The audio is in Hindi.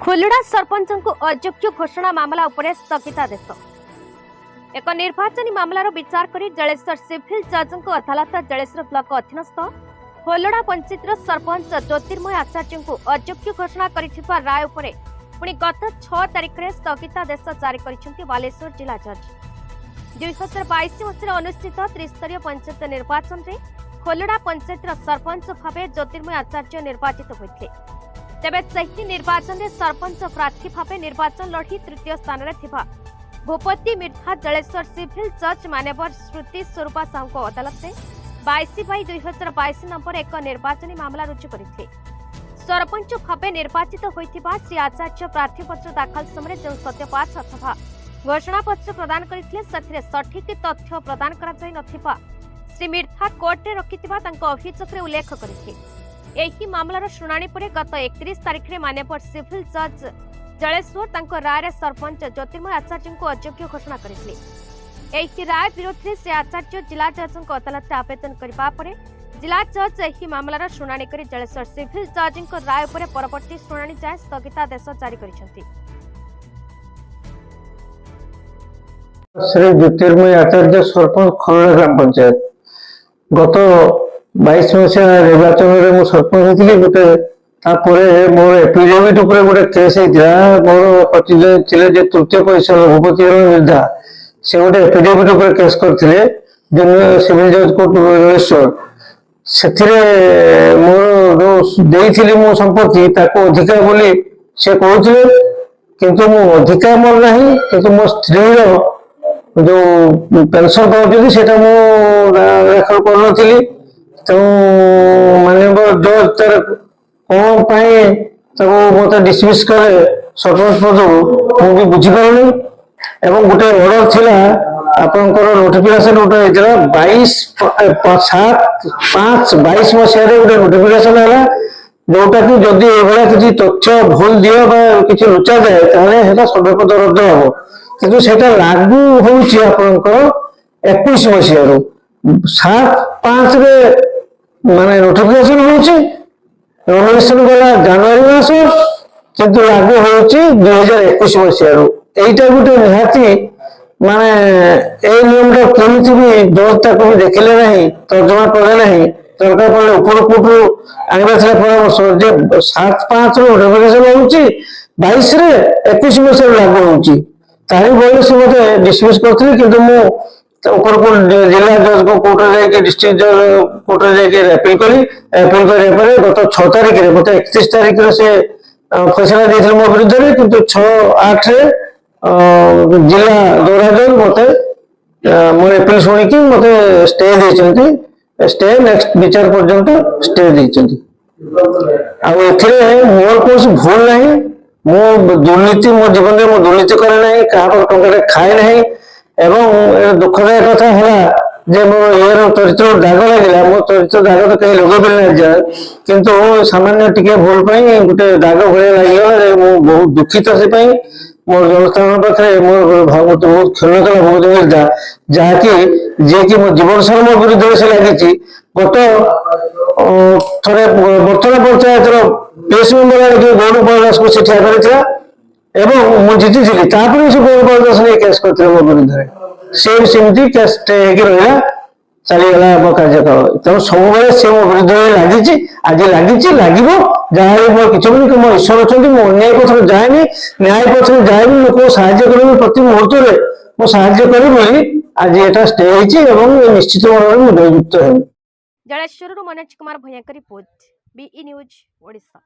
ଖୋଲଡା ସରପଞ୍ଚଙ୍କୁ ଅଯୋଗ୍ୟ ଘୋଷଣା ମାମଲା ଉପରେ ସ୍ଥଗିତାଦେଶ। ଏକ ନିର୍ବାଚନୀ ମାମଲାର ବିଚାର କରି ଜଳେଶ୍ୱର ସିଭିଲ ଜଜଙ୍କ ଅଦାଲତ ଜଳେଶ୍ୱର ବ୍ଲକ ଅଧୀନସ୍ଥ ଖୋଲଡା ପଞ୍ଚାୟତର ସରପଞ୍ଚ ଜ୍ୟୋତିର୍ମୟ ଆଚାର୍ଯ୍ୟଙ୍କୁ ଅଯୋଗ୍ୟ ଘୋଷଣା କରିଥିବା ରାୟ ଉପରେ ପୁଣି ଗତ 6 ତାରିଖରେ ସ୍ଥଗିତାଦେଶ ଜାରି କରିଛନ୍ତି ବାଲେଶ୍ୱର ଜିଲ୍ଲା ଜଜ୍। 2022 ମସିହାରେ ଅନୁଷ୍ଠିତ ତ୍ରିସ୍ତରୀୟ ପଞ୍ଚାୟତ ନିର୍ବାଚନରେ ଖୋଲଡା ପଞ୍ଚାୟତର ସରପଞ୍ଚ ଭାବେ ଜ୍ୟୋତିର୍ମୟ ଆଚାର୍ଯ୍ୟ ନିର୍ବାଚିତ ହୋଇଥିଲେ। तेबे सही निर्वाचन में सरपंच प्रार्थी भाव निर्वाचन लड़ी तृतीय स्थान में थिबा भूपति मिर्धा जलेश्वर सिविल जज मान्यवर श्रुति स्वरूपा साहू को अदालत में 22/2022 नंबर एक निर्वाचनी मामला रुजु करथिले। सरपंच भाव निर्वाचित होइथिबा श्री आचार्य प्रार्थीपत्र दाखल समय जो सत्यपाठ अथवा घोषणा पत्र प्रदान करथिले सथिरे सठिक तथ्य प्रदान करा जाय नथिबा श्री मिर्धा कोर्ट रे रखिथिबा तांको अभियोग रे उल्लेख करथिले। एही मामलार शुणाणी पर गत 31 तारिख में मान्यवर सिविल जज जलेश्वर तांको राय सरपंच ज्योतिर्मय आचार्य को अयोग्य घोषणा करथिले। एही राय विरोध में से आचार्य जिला जज अदालत में आवेदन करबा परे जिला जज एही मामलार शुणाणी कर जलेश्वर सिविल जज राय पर परवर्ती शुणाणी जाए स्थगितादेश जारी करिसेंति। श्री ज्योतिर्मय आचार्य सरपंच खरड़ा ग्राम पंचायत गत 22 मसीहा निर्वाचन में सरपंच होती गोटे मोर एफिडेविट गोटे केस होता मोर प्रतिद्वंदी तृतीय परिषद भूपति मिर्धा से गोटे एफिडेविट केस करते सिविल जज कोर्ट जलेश्वर से मोर जो मो संपत्ति अधिकार बोली से कहते किंतु मो अधिकार मोर ना कि मो स्त्री जो पेंशन पाँच से दाखल कर माननीय जज तार कौन मत डिसमिस करे सरपंच पद मुझे बुझीपारूनी एवं गोटे ऑर्डर थिला आपनकर नोटिफिकेशन गोटे 22/5/22 मसीह गोटे नोटिफिकेशन है जोटा कि जदि किसी तथ्य भूल दिए किसी लुचा जाए ताहले सर्वपद रद्द हम किंतु सेटा लागू होउची आपनकर 21 मसीह 7/5 रे माने नोटिफिकेशन होउची नोटिफिकेशन गला जनवरी मास किंतु लागू होउची 2021 मसीह एटा गुटे निहाती माने ए नियमटा केमिति भी जज ताको भी देखिले नहीं तर्जमा करे नहीं सरकार पड़े ऊपर कोटू आनिबा छला परामर्श जे 7/5 रो नोटिफिकेशन होउची 22 रे 21 मसीह लागू होउची तारी बोले से मते डिसमिस करथि किंतु मो ऊपर को जिला जज को कोर्ट जाके डिस्ट्रिक्ट जज कोर्ट जाके अपील करे गत 6 तारिख रे मते 31 तारिख रे से फैसला देथिल मो विरुद्ध रे किंतु 6/8 रे जिला दौरा जज मते मोर अपील सुनी कि मते स्टे देचंती स्टे नेक्स्ट विचार पर्यंत स्टे देचंती आ एथिरे मोर कोस भूल नहीं मो दुर्नीति मो जीवन में मो दुर्नीति करे नहीं कहा टंका खाए नहीं एवं दुखदायक कथा है जे मोर यार चरित्र दाग लगे मो चरित्र दाग तो कहीं लगे ना जाए किंतु सामान्य टिके भूल गोटे दाग भाई लगे मो बहुत दुखित से मोर जनस्थान पाखे मोर बहुत क्षण कला बहुत मिर्धा जहाँकि जे कि मो जीवन सार मो विरुद्ध से लगी गत थे बर्तमान पंचायत पेश मेम्बर गौरव दास को ठिया कर मुझे जीती से गौरव दास ने केस करते मो विरुद्ध से सेमती केस रहा चलीगला मो कार्यकाल तेणु सब से मो विरुद्ध लगी आज लगी लगे जहाँ मोर किसी मो ईश्वर अच्छा मो अन्याय पथ जाए न्याय पथ जाए लोक साहय करेंगे प्रति मुहूर्त में मो साहय करी आज यहाँ स्टे होती निश्चित भाव में जयुक्त है। जलेश्वर मनोज कुमार भैया रिपोर्ट BE न्यूज ओडिशा।